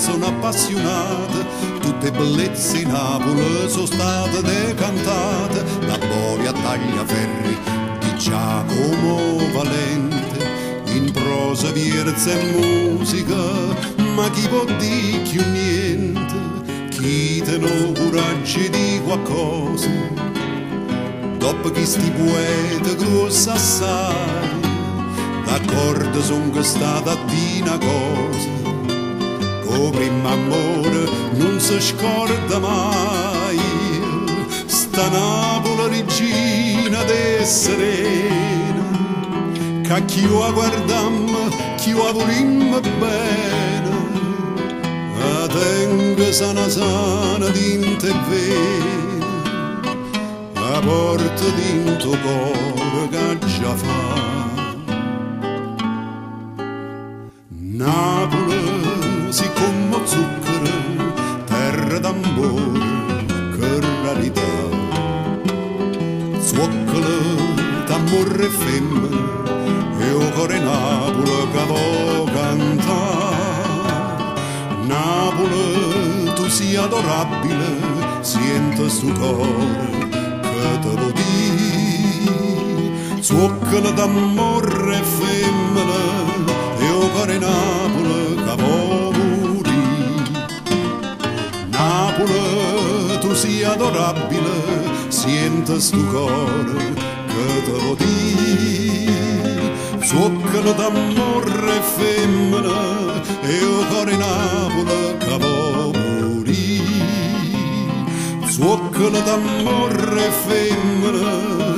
canzoni appassionate, tutte bellezze in Napoli sono state decantate da Boria Tagliaferri di Giacomo Valente, in prosa, verso e musica, ma chi può dire più niente, chi te no coraggio di qualcosa, dopo che sti poeti grossa assai, d'accordo son che stata a dire una cosa, o primo amore non si scorda mai, sta Napoli regina de serena, che chi la guardammo, chi la volimmo bene, la tengo sana sana dinte e vena, la porta dinto cuore che già fa. Napoli si come zucchero, terra d'amore, che rarità, zuoccolo d'amore e femmina, e o cuore Napoli che vo cantare. Napoli tu sia adorabile, sento stu cuore che te lo di, zuoccolo d'amore e femmina, cuore Napoli che vo morì. Napoli tu sia adorabile, sienta stu cuore che te lo di, zuoccolo d'amore e femmina, e o cuore Napoli che vo morì, zuoccolo d'amore e femmina,